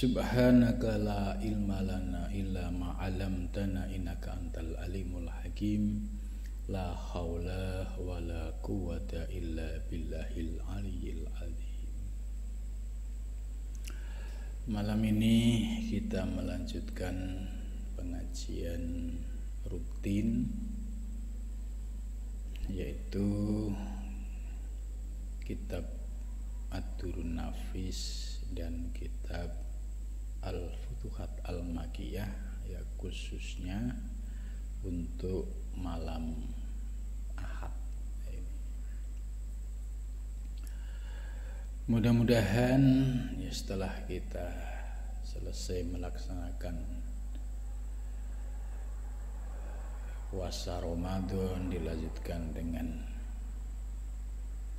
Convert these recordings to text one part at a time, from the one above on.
Subhanaka la ilma lana illa ma 'allamtana innaka antal alimul hakim. La haula wala quwwata illa billahil aliyyil azim. Malam ini kita melanjutkan pengajian rutin, yaitu kitab Ad-Durrun Nafis dan kitab Al-Futuhat Al-Makkiyah, ya, khususnya untuk malam Ahad ini. Mudah-mudahan ya, setelah kita selesai melaksanakan puasa Ramadan, dilanjutkan dengan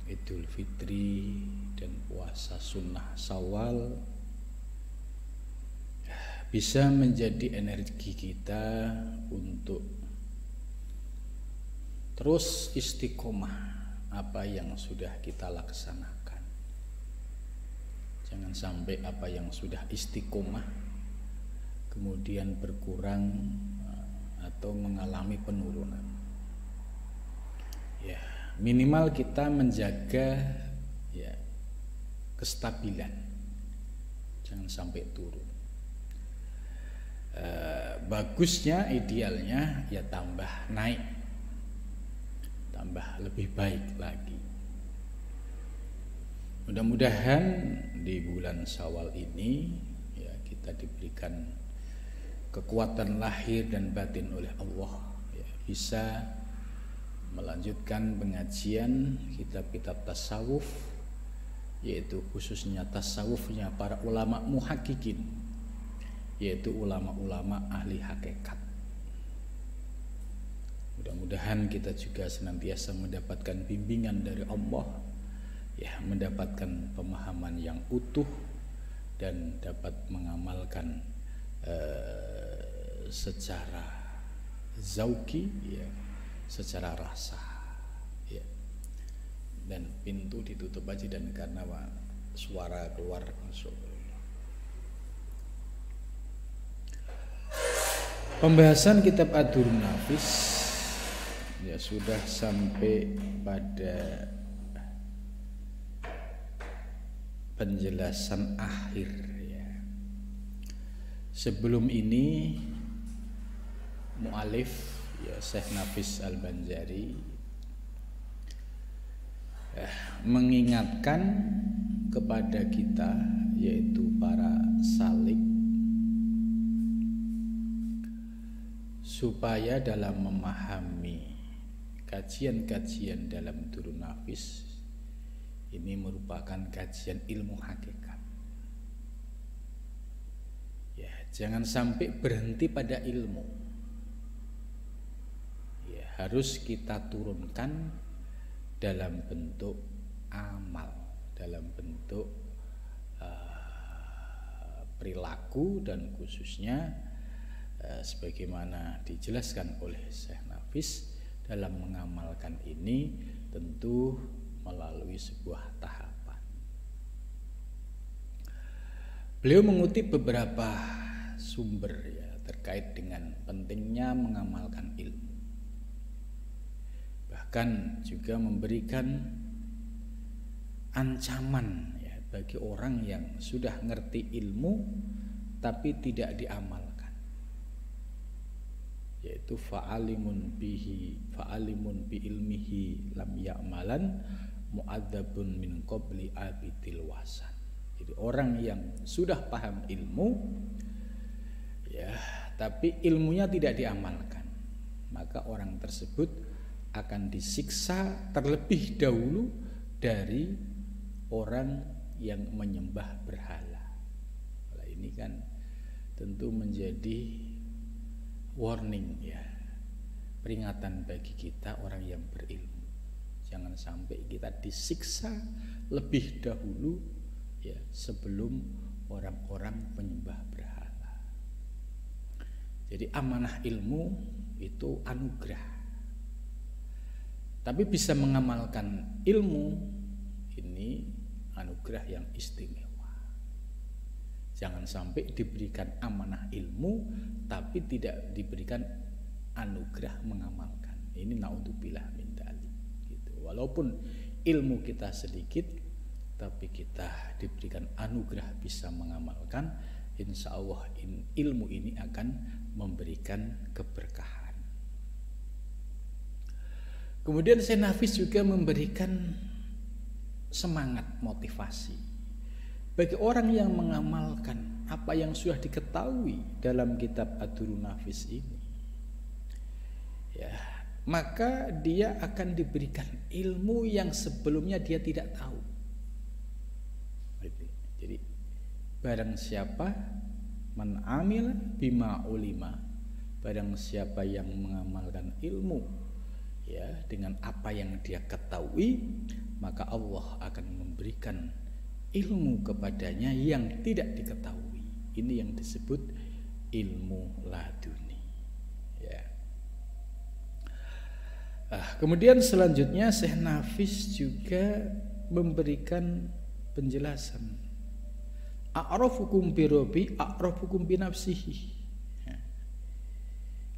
Idul Fitri dan puasa sunnah Syawal, bisa menjadi energi kita untuk terus istiqomah apa yang sudah kita laksanakan. Jangan sampai apa yang sudah istiqomah kemudian berkurang atau mengalami penurunan. Ya, minimal kita menjaga ya kestabilan, jangan sampai turun. Bagusnya, idealnya ya tambah naik, tambah lebih baik lagi. Mudah-mudahan di bulan Syawal ini ya kita diberikan kekuatan lahir dan batin oleh Allah, ya, bisa melanjutkan pengajian kitab-kitab tasawuf, yaitu khususnya tasawufnya para ulama muhaqqiqin, yaitu ulama-ulama ahli hakikat. Mudah-mudahan kita juga senantiasa mendapatkan bimbingan dari Allah, ya, mendapatkan pemahaman yang utuh dan dapat mengamalkan secara zauki, ya, secara rasa, ya. Dan pintu ditutup aja, dan karena suara keluar masuk. Pembahasan kitab Ad-Durrun Nafis ya sudah sampai pada penjelasan akhir, ya. Sebelum ini mu'alif ya Syekh Nafis Al-Banjari mengingatkan kepada kita, yaitu para salik, supaya dalam memahami kajian-kajian dalam Durrun Nafis ini merupakan kajian ilmu hakikat. Ya, jangan sampai berhenti pada ilmu. Ya, harus kita turunkan dalam bentuk amal, dalam bentuk perilaku, dan khususnya sebagaimana dijelaskan oleh Syekh Nafis, dalam mengamalkan ini tentu melalui sebuah tahapan. Beliau mengutip beberapa sumber, ya, terkait dengan pentingnya mengamalkan ilmu. Bahkan juga memberikan ancaman, ya, bagi orang yang sudah ngerti ilmu tapi tidak diamalkan, yaitu fa'alimun bi ilmihi lam ya'malan mu'adzabun min qabli abidil wasan. Jadi orang yang sudah paham ilmu, ya, tapi ilmunya tidak diamalkan, maka orang tersebut akan disiksa terlebih dahulu dari orang yang menyembah berhala. Nah, ini kan tentu menjadi warning, ya, peringatan bagi kita orang yang berilmu. Jangan sampai kita disiksa lebih dahulu, ya, sebelum orang-orang penyembah berhala. Jadi amanah ilmu itu anugerah. Tapi bisa mengamalkan ilmu ini anugerah yang istimewa. Jangan sampai diberikan amanah ilmu tapi tidak diberikan anugerah mengamalkan. Ini naudzubillah min dzalik gitu. Walaupun ilmu kita sedikit tapi kita diberikan anugerah bisa mengamalkan, insya Allah ilmu ini akan memberikan keberkahan. Kemudian Syekh Nafis juga memberikan semangat, motivasi bagi orang yang mengamalkan apa yang sudah diketahui dalam kitab Ad-Durrun Nafis ini. Ya, maka dia akan diberikan ilmu yang sebelumnya dia tidak tahu. Jadi barang siapa man amil bima ulima, barang siapa yang mengamalkan ilmu ya dengan apa yang dia ketahui, maka Allah akan memberikan ilmu kepadanya yang tidak diketahui. Ini yang disebut ilmu laduni ya. Kemudian selanjutnya Syekh Nafis juga memberikan penjelasan a'rafukum birobi a'rafukum binafsihi ya.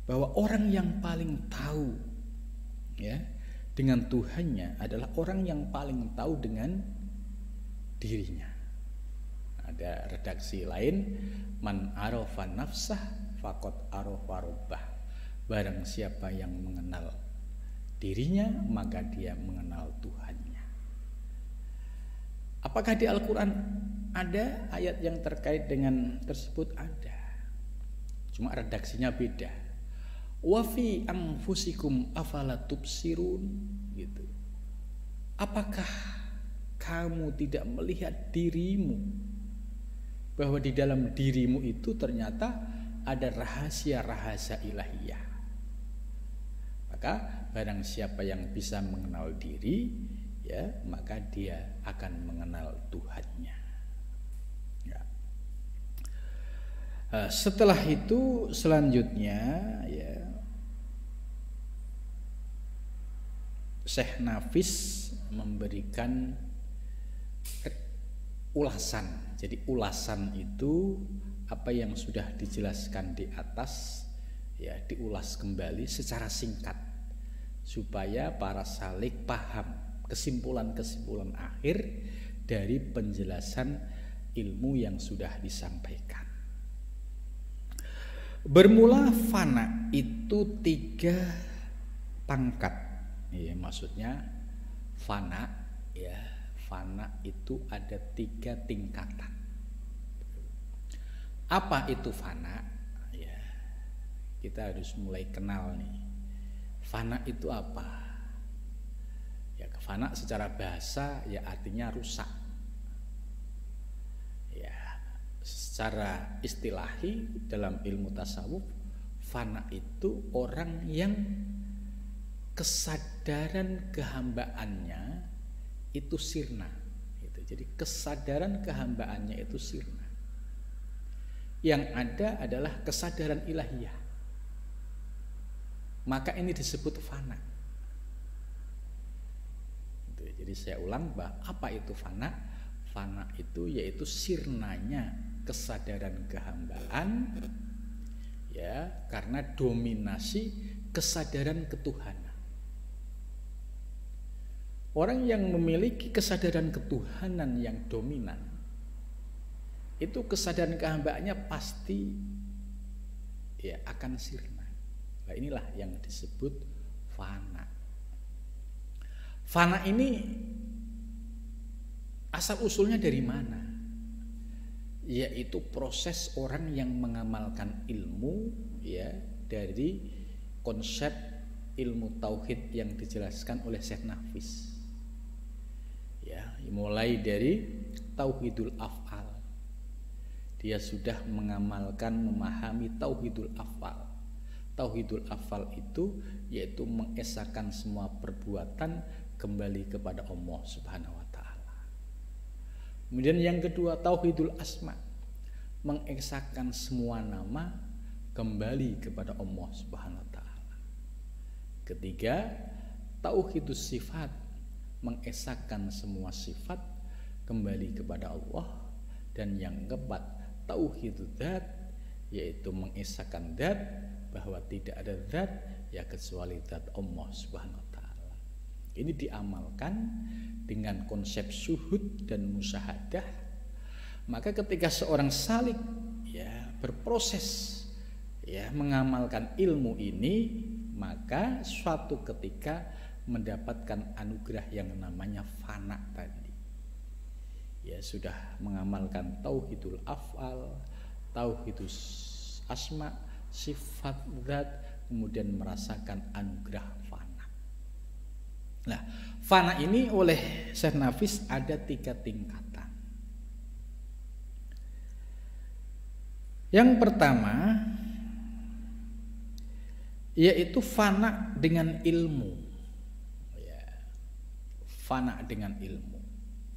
Bahwa orang yang paling tahu ya dengan Tuhannya adalah orang yang paling tahu dengan dirinya. Ada redaksi lain, man arafa nafsah faqad arafa rabbah. Barang siapa yang mengenal dirinya maka dia mengenal Tuhannya. Apakah di Al-Quran ada ayat yang terkait dengan tersebut? Ada, cuma redaksinya beda. Wa fi anfusikum afala tubsirun gitu. Apakah kamu tidak melihat dirimu bahwa di dalam dirimu itu ternyata ada rahasia-rahasia ilahiyah? Maka barang siapa yang bisa mengenal diri ya, maka dia akan mengenal Tuhannya ya. Setelah itu selanjutnya ya Syekh Nafis memberikan ulasan. Jadi ulasan itu apa yang sudah dijelaskan di atas ya diulas kembali secara singkat supaya para salik paham kesimpulan-kesimpulan akhir dari penjelasan ilmu yang sudah disampaikan. Bermula fana itu 3 pangkat. Ya, maksudnya fana ya, fana itu ada 3 tingkatan. Apa itu fana? Ya, kita harus mulai kenal nih. Fana itu apa? Ya, fana secara bahasa ya artinya rusak. Ya, secara istilahi dalam ilmu tasawuf, fana itu orang yang kesadaran kehambaannya itu sirna gitu. Jadi kesadaran kehambaannya itu sirna. Yang ada adalah kesadaran ilahiyah. Maka ini disebut fana. Jadi saya ulang, bahwa apa itu fana? Fana itu yaitu sirnanya kesadaran kehambaan ya, karena dominasi kesadaran ketuhanan. Orang yang memiliki kesadaran ketuhanan yang dominan, itu kesadaran kehambaannya pasti ya akan sirna. Nah, inilah yang disebut fana. Fana ini asal usulnya dari mana? Yaitu proses orang yang mengamalkan ilmu ya dari konsep ilmu tauhid yang dijelaskan oleh Syekh Nafis. Ya, mulai dari tauhidul af'al. Dia sudah mengamalkan, memahami tauhidul af'al. Tauhidul af'al itu yaitu mengesahkan semua perbuatan kembali kepada Allah Subhanahu wa taala. Kemudian yang kedua tauhidul asma, mengesahkan semua nama kembali kepada Allah Subhanahu wa taala. Ketiga, tauhidus sifat, mengesahkan semua sifat kembali kepada Allah. Dan yang keempat, tauhid dzat, yaitu mengesahkan zat bahwa tidak ada zat ya kecuali zat Allah Subhanahu wa taala. Ini diamalkan dengan konsep syuhud dan musyahadah. Maka ketika seorang salik ya berproses ya mengamalkan ilmu ini, maka suatu ketika mendapatkan anugerah yang namanya fana tadi. Ya sudah mengamalkan tauhidul af'al, tauhidus asma, sifat zat, kemudian merasakan anugerah fana. Nah, fana ini oleh Syekh Nafis ada 3 tingkatan. Yang pertama yaitu fana dengan ilmu. Ya, fana dengan ilmu.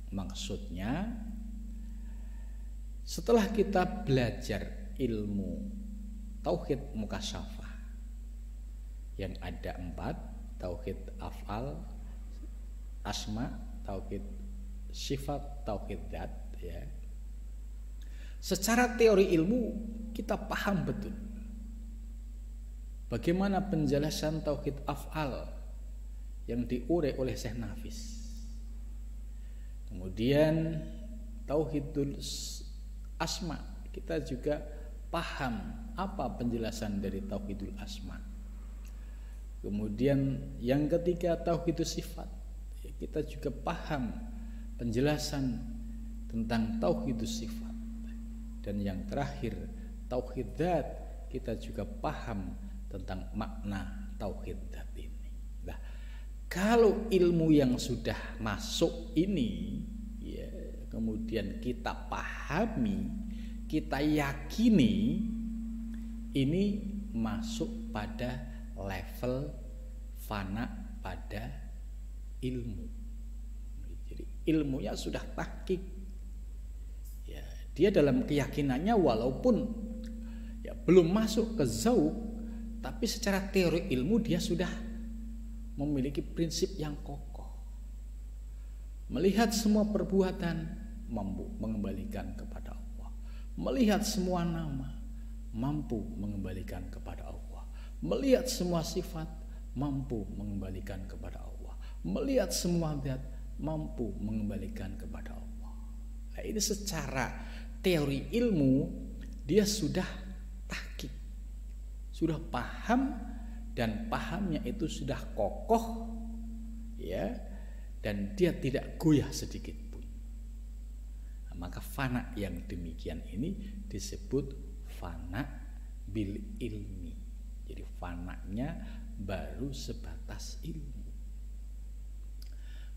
Maksudnya setelah kita belajar ilmu tauhid mukasyafah yang ada 4, tauhid af'al, asma, tauhid sifat, tauhid zat ya. Secara teori ilmu kita paham betul bagaimana penjelasan tauhid af'al yang diurai oleh Syekh Nafis. Kemudian tauhidul asma, kita juga paham apa penjelasan dari tauhidul asma. Kemudian yang ketiga tauhidus sifat, kita juga paham penjelasan tentang tauhidus sifat. Dan yang terakhir tauhid zat, kita juga paham tentang makna tauhid zat ini. Nah, kalau ilmu yang sudah masuk ini ya, kemudian kita pahami, kita yakini, ini masuk pada level fana pada ilmu. Jadi ilmunya sudah tahqiq. Ya, dia dalam keyakinannya walaupun ya belum masuk ke zauq, tapi secara teori ilmu dia sudah memiliki prinsip yang kokoh. Melihat semua perbuatan mampu mengembalikan kepada Allah. Melihat semua nama mampu mengembalikan kepada Allah. Melihat semua sifat mampu mengembalikan kepada Allah. Melihat semua zat mampu mengembalikan kepada Allah. Nah, ini secara teori ilmu dia sudah tahqiq, sudah paham, dan pahamnya itu sudah kokoh ya, dan dia tidak goyah sedikit pun. Nah, maka fana yang demikian ini disebut fana bil ilmi. Jadi fananya baru sebatas ilmu.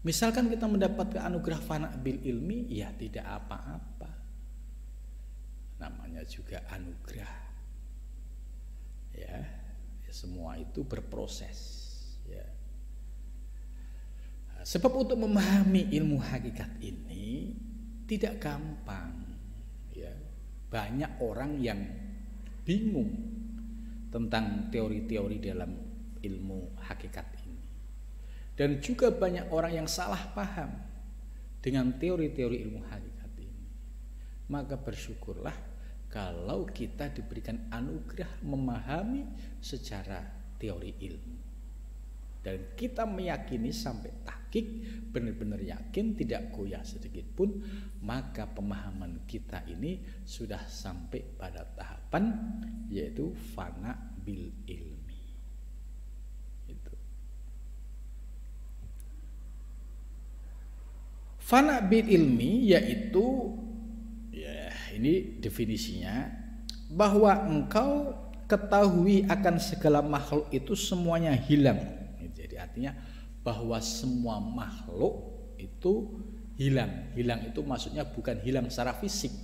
Misalkan kita mendapatkan anugerah fana bil ilmi, ya tidak apa-apa. Namanya juga anugerah. Ya, semua itu berproses. Ya. Sebab untuk memahami ilmu hakikat ini tidak gampang. Ya. Banyak orang yang bingung tentang teori-teori dalam ilmu hakikat ini. Dan juga banyak orang yang salah paham dengan teori-teori ilmu hakikat ini. Maka bersyukurlah kalau kita diberikan anugerah memahami secara teori ilmu. Dan kita meyakini sampai tahqiq, benar-benar yakin, tidak goyah sedikit pun, maka pemahaman kita ini sudah sampai pada tahapan yaitu fana bil ilmi. Fana bil ilmi yaitu ya ini definisinya bahwa engkau ketahui akan segala makhluk itu semuanya hilang. Jadi artinya bahwa semua makhluk itu hilang. Hilang itu maksudnya bukan hilang secara fisik,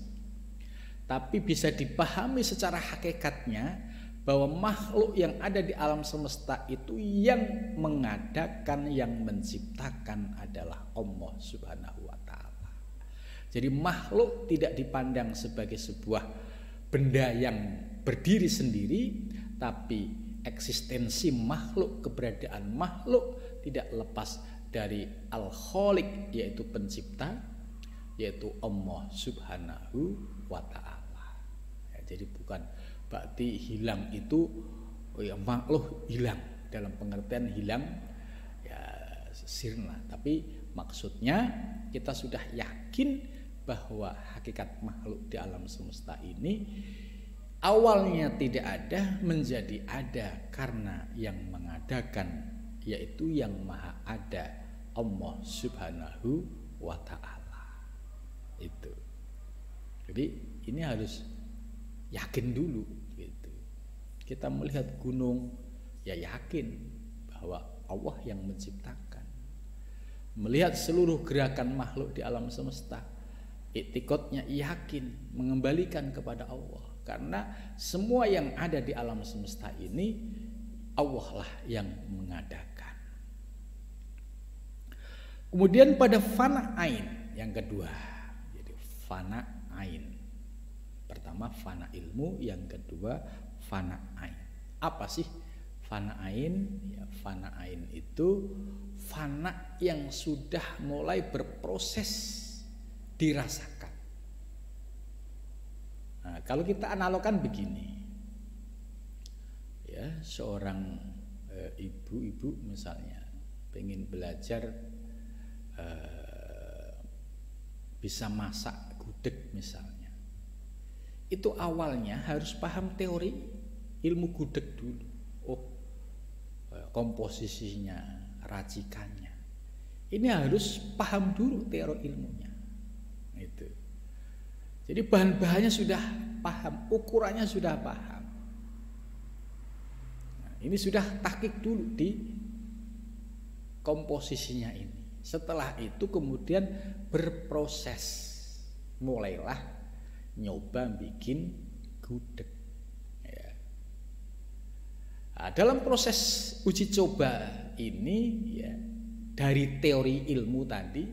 tapi bisa dipahami secara hakikatnya bahwa makhluk yang ada di alam semesta itu yang mengadakan, yang menciptakan adalah Allah Subhanahu wa ta'ala. Jadi makhluk tidak dipandang sebagai sebuah benda yang berdiri sendiri, tapi eksistensi makhluk, keberadaan makhluk tidak lepas dari Al-Khaliq, yaitu pencipta, yaitu Allah Subhanahu wa ta'ala. Jadi bukan berarti hilang itu makhluk hilang dalam pengertian hilang ya sirna, tapi maksudnya kita sudah yakin bahwa hakikat makhluk di alam semesta ini awalnya tidak ada menjadi ada karena yang mengadakan yaitu yang maha ada, Allah Subhanahu wa ta'ala. Itu. Jadi ini harus yakin dulu gitu. Kita melihat gunung ya yakin bahwa Allah yang menciptakan. Melihat seluruh gerakan makhluk di alam semesta, iktikadnya yakin mengembalikan kepada Allah. Karena semua yang ada di alam semesta ini Allah lah yang mengadakan. Kemudian pada fana ain yang kedua. Jadi fana ain. Pertama fana ilmu, yang kedua fana ain. Apa sih fana ain? Ya, fana ain itu fana yang sudah mulai berproses dirasakan. Nah, kalau kita analogkan begini, ya seorang ibu-ibu misalnya pengen belajar bisa masak gudeg misalnya, itu awalnya harus paham teori ilmu gudeg dulu. Oh, komposisinya, racikannya, ini harus paham dulu teori ilmunya. Itu. Jadi bahan-bahannya sudah paham, ukurannya sudah paham. Nah, ini sudah tahqiq dulu di komposisinya ini. Setelah itu kemudian berproses, mulailah nyoba bikin gudeg. Ya. Nah, dalam proses uji coba ini ya, dari teori ilmu tadi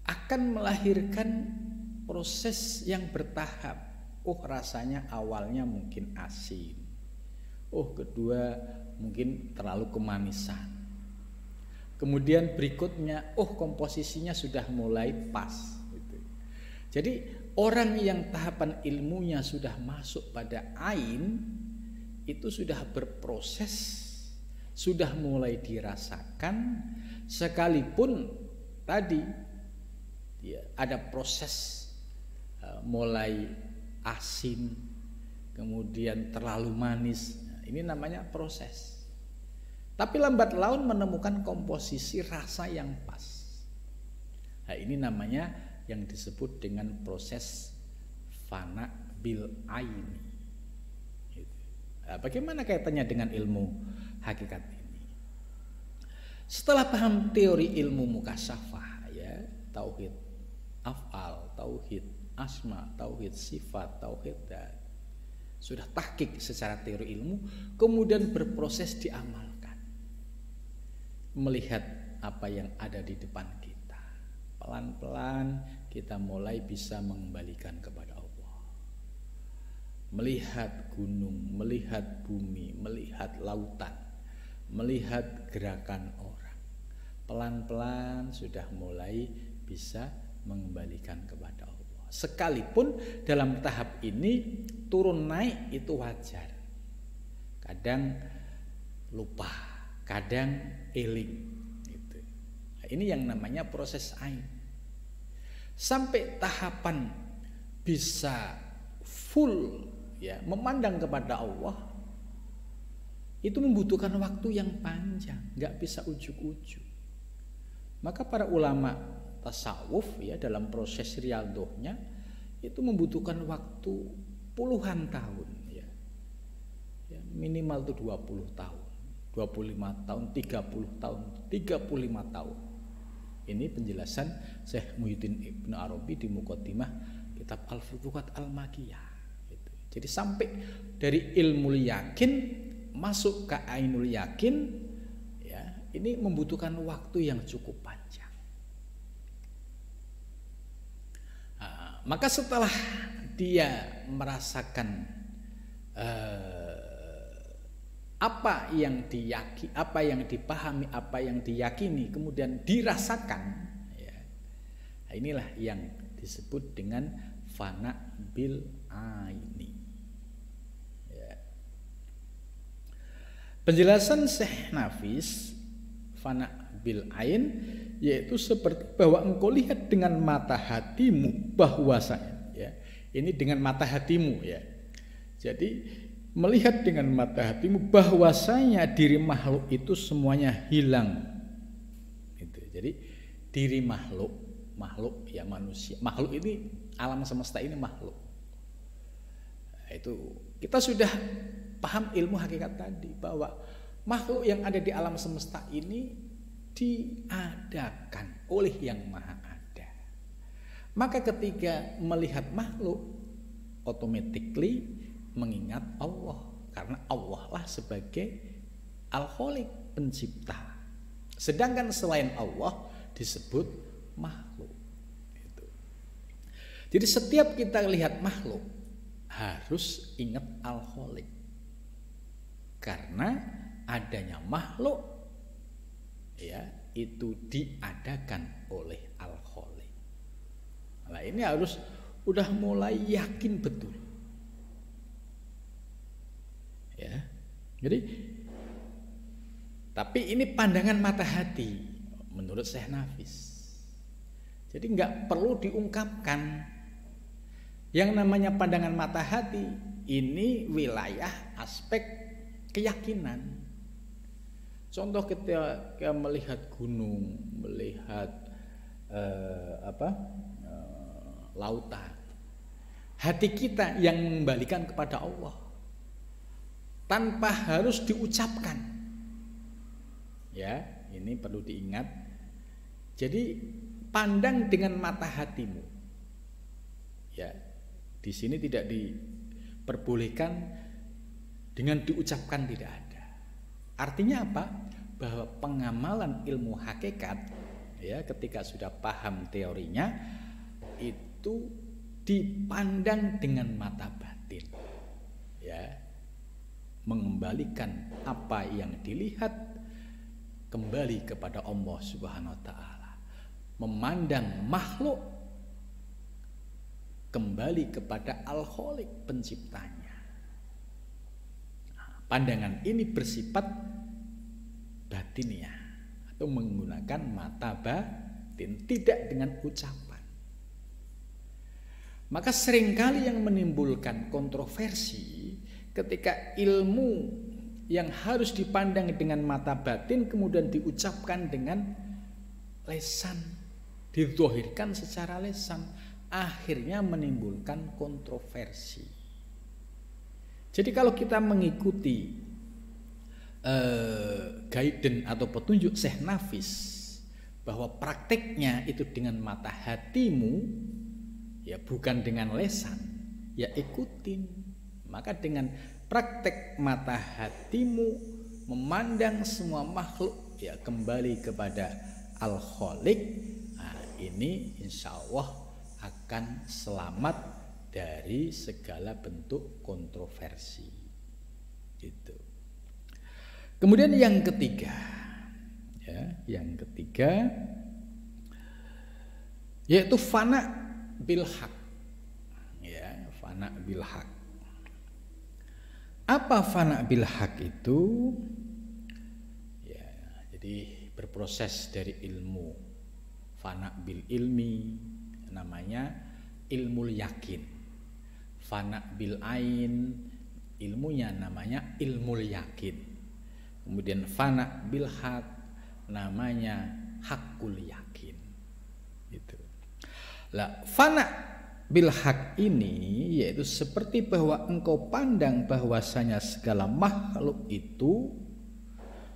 akan melahirkan proses yang bertahap. Oh, rasanya awalnya mungkin asin. Oh, kedua mungkin terlalu kemanisan. Kemudian berikutnya, oh komposisinya sudah mulai pas. Gitu. Jadi orang yang tahapan ilmunya sudah masuk pada ain, itu sudah berproses, sudah mulai dirasakan, sekalipun tadi ya, ada proses mulai asin, kemudian terlalu manis. Nah, ini namanya proses. Tapi lambat laun menemukan komposisi rasa yang pas. Nah, ini namanya yang disebut dengan proses fana bil aini. Nah, bagaimana kaitannya dengan ilmu hakikat ini? Setelah paham teori ilmu mukasyafah, ya, tauhid af'al, tauhid asma, tauhid sifat, tauhid dat, sudah tahqiq secara teori ilmu, kemudian berproses diamalkan. Melihat apa yang ada di depan kita, pelan-pelan kita mulai bisa mengembalikan kepada Allah. Melihat gunung, melihat bumi, melihat lautan, melihat gerakan orang, pelan-pelan sudah mulai bisa mengembalikan kepada Allah. Sekalipun dalam tahap ini turun naik itu wajar. Kadang lupa, kadang eling gitu. Nah, ini yang namanya proses ain. Sampai tahapan bisa full ya memandang kepada Allah, itu membutuhkan waktu yang panjang, nggak bisa ujuk-ujuk. Maka para ulama tasawuf ya dalam proses riyadohnya itu membutuhkan waktu puluhan tahun ya. Ya minimal itu 20 tahun. 25 tahun, 30 tahun, 35 tahun. Ini penjelasan Syekh Muhyiddin Ibn Arabi di Muqaddimah kitab Al-Futuhat Al-Makiyah. Gitu. Jadi sampai dari ilmu yakin masuk ke ainul yakin, ya, ini membutuhkan waktu yang cukup panjang. Nah, maka setelah dia merasakan apa yang diyakini, apa yang dipahami, apa yang diyakini, kemudian dirasakan, ya. Nah, inilah yang disebut dengan fana bil aini. Ya. Penjelasan Syekh Nafis fana bil ain yaitu seperti bahwa engkau lihat dengan mata hatimu bahwasanya, ya, ini dengan mata hatimu, ya. Jadi melihat dengan mata hatimu bahwasanya diri makhluk itu semuanya hilang. Itu. Jadi diri makhluk ya manusia. Makhluk ini alam semesta ini makhluk. Nah, itu kita sudah paham ilmu hakikat tadi bahwa makhluk yang ada di alam semesta ini diadakan oleh yang maha ada. Maka ketika melihat makhluk automatically mengingat Allah, karena Allah lah sebagai Al-Khaliq, pencipta. Sedangkan selain Allah disebut makhluk. Itu. Jadi setiap kita lihat makhluk harus ingat Al-Khaliq. Karena adanya makhluk, ya, itu diadakan oleh Al-Khaliq. Nah, ini harus udah mulai yakin betul. Ya. Jadi tapi ini pandangan mata hati menurut Syekh Nafis. Jadi nggak perlu diungkapkan. Yang namanya pandangan mata hati ini wilayah aspek keyakinan. Contoh kita melihat gunung, melihat lautan, hati kita yang mengembalikan kepada Allah tanpa harus diucapkan. Ya, ini perlu diingat. Jadi pandang dengan mata hatimu. Ya, di sini tidak diperbolehkan dengan diucapkan, tidak ada. Artinya apa? Bahwa pengamalan ilmu hakikat, ya, ketika sudah paham teorinya itu dipandang dengan mata batin, ya, mengembalikan apa yang dilihat kembali kepada Allah Subhanahu wa taala, memandang makhluk kembali kepada Al-Khaliq, penciptanya. Pandangan ini bersifat batiniah atau menggunakan mata batin, tidak dengan ucapan. Maka seringkali yang menimbulkan kontroversi ketika ilmu yang harus dipandang dengan mata batin kemudian diucapkan dengan lesan, didzohirkan secara lesan, akhirnya menimbulkan kontroversi. Jadi kalau kita mengikuti guidance atau petunjuk Syekh Nafis bahwa prakteknya itu dengan mata hatimu, ya bukan dengan lesan, ya ikutin. Maka dengan praktek mata hatimu memandang semua makhluk, ya kembali kepada Al-Khaliq, nah, ini insya Allah akan selamat dari segala bentuk kontroversi. Itu. Kemudian yang ketiga, ya, yang ketiga yaitu fana bil haq. Ya, fana bil haq. Apa fana bil haq itu? Ya, jadi berproses dari ilmu. Fana bil ilmi namanya ilmu yakin. Fana bil ain ilmunya namanya ilmu yakin. Kemudian fana bil haq namanya hakul yakin. Itu. Lah, fana bil haq ini yaitu seperti bahwa engkau pandang bahwasanya segala makhluk itu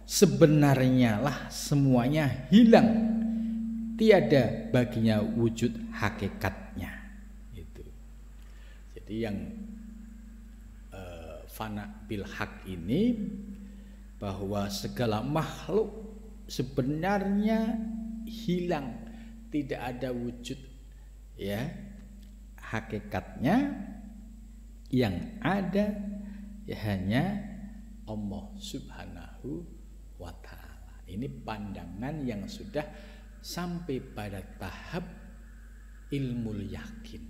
sebenarnya lah semuanya hilang, tiada baginya wujud hakikatnya. Itu. Jadi yang fana bil haq ini bahwa segala makhluk sebenarnya hilang, tidak ada wujud, ya hakikatnya, yang ada ya hanya Allah Subhanahu wa ta'ala. Ini pandangan yang sudah sampai pada tahap ilmu yakin,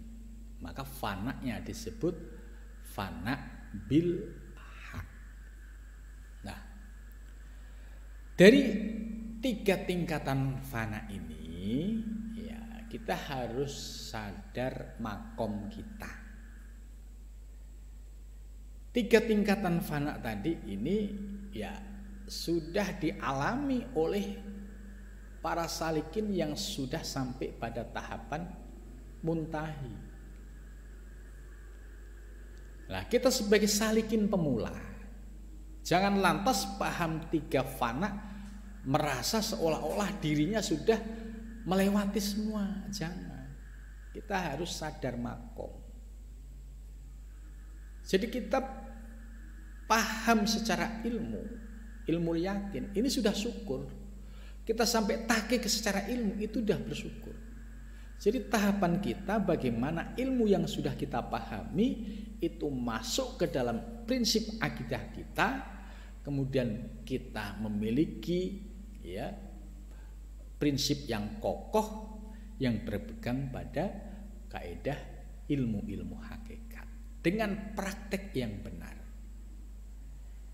Maka fananya disebut fana bil haq. Nah, dari 3 tingkatan fana ini ya kita harus sadar makom kita. 3 tingkatan fana tadi ini ya sudah dialami oleh para salikin yang sudah sampai pada tahapan muntahi. Nah, kita sebagai salikin pemula, jangan lantas paham 3 fana merasa seolah-olah dirinya sudah melewati semua. Jangan. Kita harus sadar makom. Jadi kita paham secara ilmu yakin, ini sudah syukur. Kita sampai tahqiq secara ilmu, itu sudah bersyukur. Jadi tahapan kita bagaimana ilmu yang sudah kita pahami itu masuk ke dalam prinsip akidah kita, kemudian kita memiliki ya prinsip yang kokoh yang berpegang pada kaidah ilmu-ilmu hakikat dengan praktek yang benar.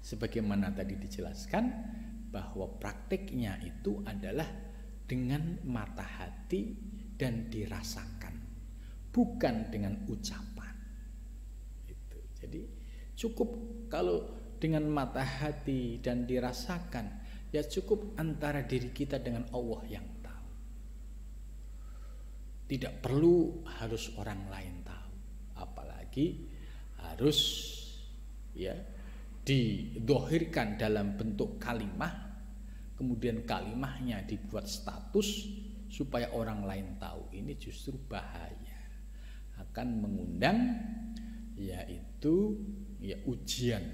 Sebagaimana tadi dijelaskan bahwa prakteknya itu adalah dengan mata hati dan dirasakan, bukan dengan ucapan. Itu. Jadi cukup kalau dengan mata hati dan dirasakan, ya cukup antara diri kita dengan Allah yang tahu. Tidak perlu harus orang lain tahu, apalagi harus ya didohirkan dalam bentuk kalimah, kemudian kalimahnya dibuat status supaya orang lain tahu. Ini justru bahaya, akan mengundang yaitu ya ujian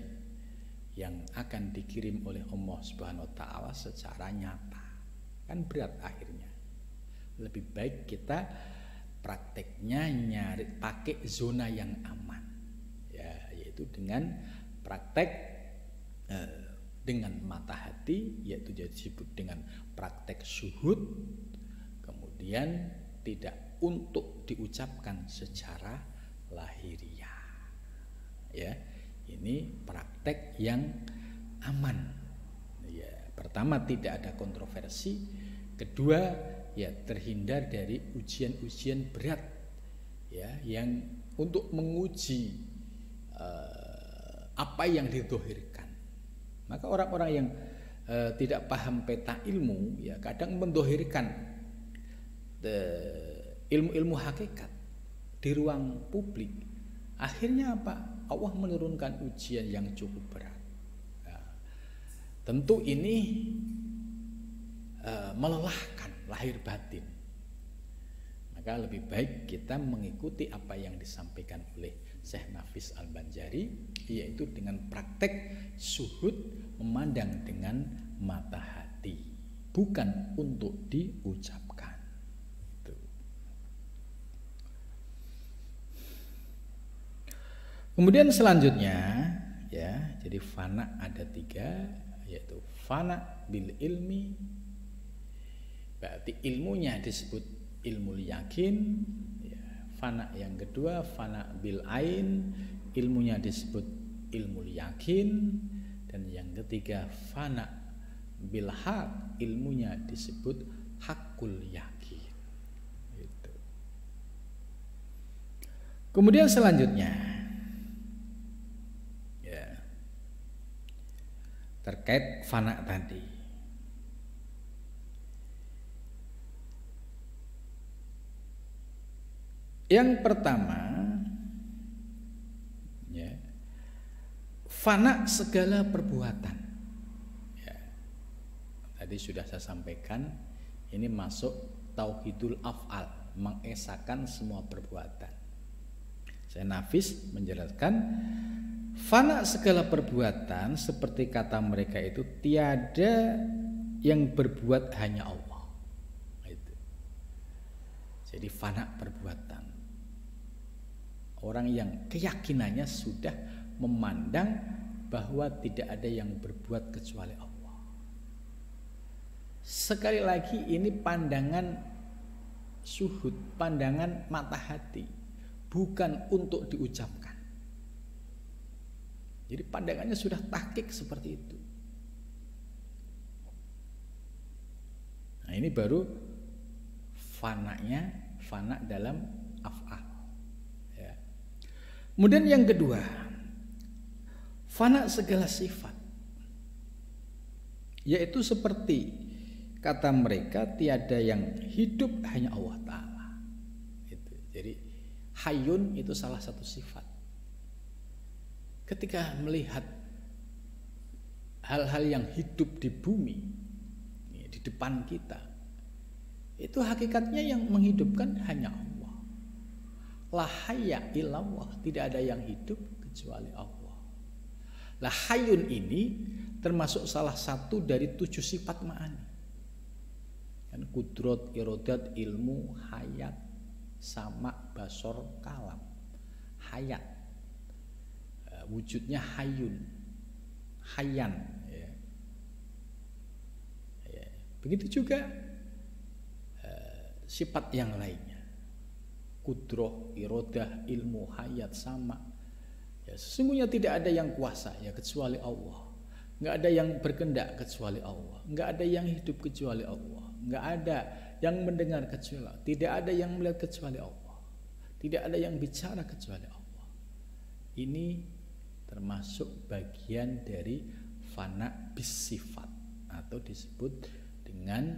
yang akan dikirim oleh Allah Subhanahu wa taala secara nyata. Kan berat akhirnya. Lebih baik kita prakteknya nyari pakai zona yang aman. Ya, yaitu dengan praktek dengan mata hati, yaitu disebut dengan praktek syuhud, kemudian tidak untuk diucapkan secara lahiriah. Ya, ini praktek yang aman. Ya, pertama tidak ada kontroversi, kedua ya terhindar dari ujian-ujian berat ya yang untuk menguji apa yang didohirkan. Maka orang-orang yang tidak paham peta ilmu ya kadang mendohirkan ilmu-ilmu hakikat di ruang publik. Akhirnya apa? Allah menurunkan ujian yang cukup berat. Nah, tentu ini melelahkan lahir batin. Maka lebih baik kita mengikuti apa yang disampaikan oleh Syekh Nafis Al-Banjari, yaitu dengan praktek syuhud, memandang dengan mata hati, bukan untuk diucapkan. Kemudian selanjutnya ya, jadi fana ada 3, yaitu fana bil ilmi, berarti ilmunya disebut ilmu yakin. Ya, fana yang kedua fana bil ain, ilmunya disebut ilmu yakin. Dan yang ketiga fana bil haq, ilmunya disebut hakul yakin. Gitu. Kemudian selanjutnya terkait fana tadi. Yang pertama ya, fana segala perbuatan. Ya, tadi sudah saya sampaikan, ini masuk tauhidul af'al, mengesahkan semua perbuatan. Saya Nafis menjelaskan fana segala perbuatan seperti kata mereka itu tiada yang berbuat hanya Allah. Itu. Jadi fana perbuatan. Orang yang keyakinannya sudah memandang bahwa tidak ada yang berbuat kecuali Allah. Sekali lagi ini pandangan syuhud, pandangan mata hati, bukan untuk diucapkan. Jadi pandangannya sudah tahqiq seperti itu. Nah, ini baru fana dalam af'al. Ya. Kemudian yang kedua, fana segala sifat. Yaitu seperti kata mereka, tiada yang hidup hanya Allah Ta'ala. Jadi hayyun itu salah satu sifat. Ketika melihat hal-hal yang hidup di bumi, di depan kita, itu hakikatnya yang menghidupkan hanya Allah. La hayya illallah, tidak ada yang hidup kecuali Allah. La hayyun ini termasuk salah satu dari 7 sifat ma'ani. Kan kudrat, irodat, ilmu, hayat, sama, basor, kalam. Hayat, wujudnya hayyun, hayyan. Ya. Begitu juga sifat yang lainnya, kudroh, irodah, ilmu, hayat, sama. Ya, sesungguhnya tidak ada yang kuasa ya kecuali Allah. Nggak ada yang berkehendak kecuali Allah. Nggak ada yang hidup kecuali Allah. Nggak ada yang mendengar kecuali Allah. Tidak ada yang melihat kecuali Allah. Tidak ada yang bicara kecuali Allah. Ini termasuk bagian dari fana bisifat, atau disebut dengan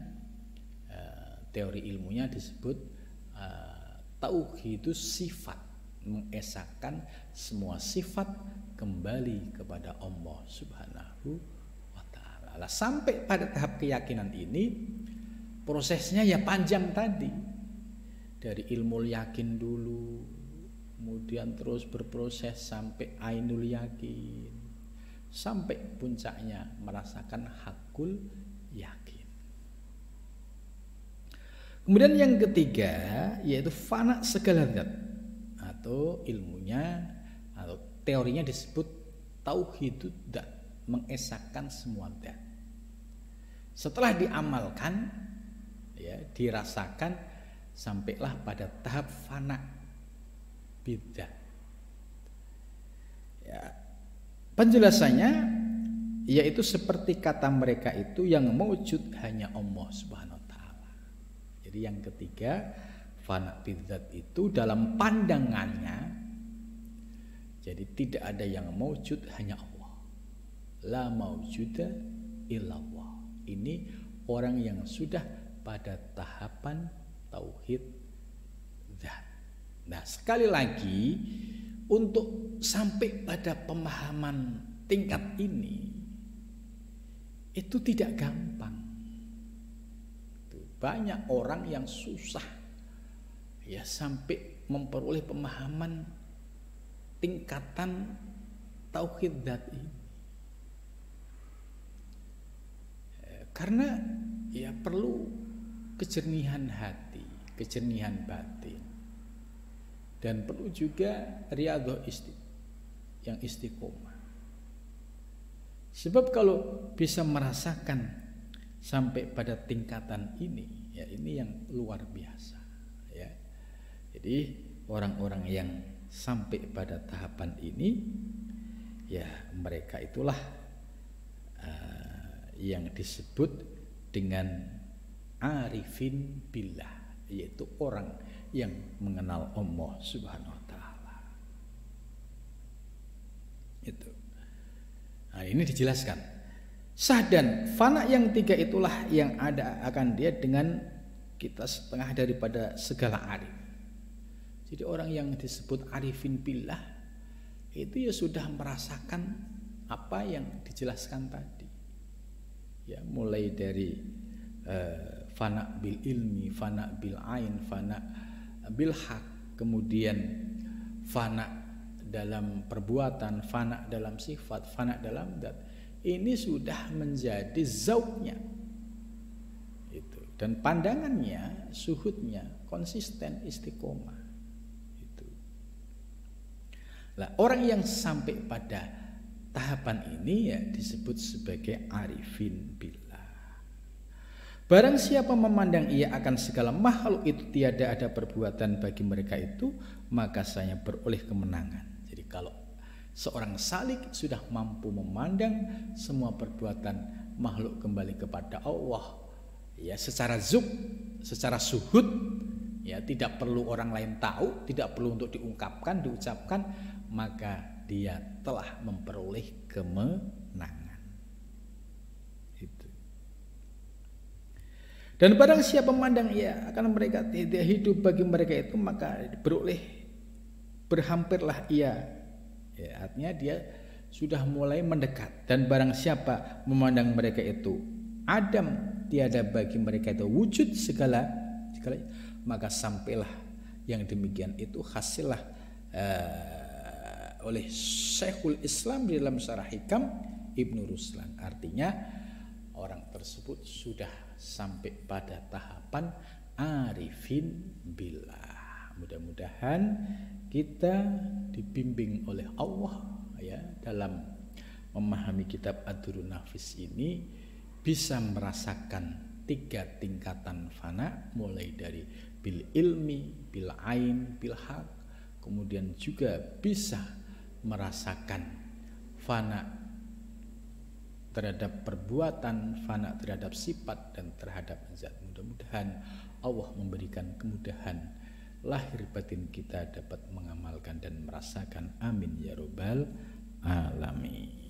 teori ilmunya disebut tauhidus sifat, mengesahkan semua sifat kembali kepada Allah Subhanahu wa Ta'ala. Sampai pada tahap keyakinan ini prosesnya ya panjang tadi, dari ilmu yakin dulu, kemudian terus berproses sampai ainul yakin, sampai puncaknya merasakan hakul yakin. Kemudian yang ketiga yaitu fana segala zat, atau ilmunya atau teorinya disebut tauhidud dzat, mengesahkan semua zat. Setelah diamalkan, ya, dirasakan, sampailah pada tahap fana bidzat. Ya, penjelasannya yaitu seperti kata mereka itu, yang mewujud hanya Allah Subhanahu wa Ta'ala. Jadi yang ketiga, fana bidzat itu dalam pandangannya, jadi tidak ada yang mewujud hanya Allah. La mawjuda illallah. Ini orang yang sudah pada tahapan tauhid dzat. Nah, sekali lagi, untuk sampai pada pemahaman tingkat ini itu tidak gampang. Banyak orang yang susah ya sampai memperoleh pemahaman tingkatan tauhid dzat ini. Karena ya perlu kejernihan hati, kejernihan batin, dan perlu juga riyadhah yang istiqomah. Sebab kalau bisa merasakan sampai pada tingkatan ini, ya ini yang luar biasa, ya. Jadi orang-orang yang sampai pada tahapan ini, ya mereka itulah yang disebut dengan arifin billah, yaitu orang yang mengenal Allah Subhanahu wa Ta'ala. Itu. Nah, ini dijelaskan. Sah dan fana yang tiga itulah yang ada akan dia dengan kita setengah daripada segala arif. Jadi orang yang disebut arifin billah itu ya sudah merasakan apa yang dijelaskan tadi. Ya, mulai dari fana bil ilmi, fana bil ain, fana bil haq, kemudian fana dalam perbuatan, fana dalam sifat, fana dalam dzat. Ini sudah menjadi zauknya itu, dan pandangannya, suhudnya konsisten, istiqomah itu. Lah, orang yang sampai pada tahapan ini ya disebut sebagai arifin billah. Barang siapa memandang ia akan segala makhluk itu tiada ada perbuatan bagi mereka itu, maka saya beroleh kemenangan. Jadi kalau seorang salik sudah mampu memandang semua perbuatan makhluk kembali kepada Allah, ya secara secara suhud, ya tidak perlu orang lain tahu, tidak perlu untuk diungkapkan, diucapkan, maka dia telah memperoleh kemenangan. Dan barang siapa memandang ia akan mereka tidak hidup bagi mereka itu, maka berhampirlah ia. Ya, artinya dia sudah mulai mendekat. Dan barang siapa memandang mereka itu adam, tiada bagi mereka itu wujud segala, maka sampailah yang demikian itu hasillah oleh Syekhul Islam di dalam Syarah Hikam Ibnu Ruslan. Artinya orang tersebut sudah sampai pada tahapan arifin billah. Mudah-mudahan kita dibimbing oleh Allah ya dalam memahami kitab Ad-Durrun Nafis ini, bisa merasakan 3 tingkatan fana, mulai dari bil ilmi, bil ain, bil haq, kemudian juga bisa merasakan fana terhadap perbuatan, fana terhadap sifat dan terhadap zat. Mudah-mudahan Allah memberikan kemudahan lahir batin kita dapat mengamalkan dan merasakan. Amin ya rabbal alamin.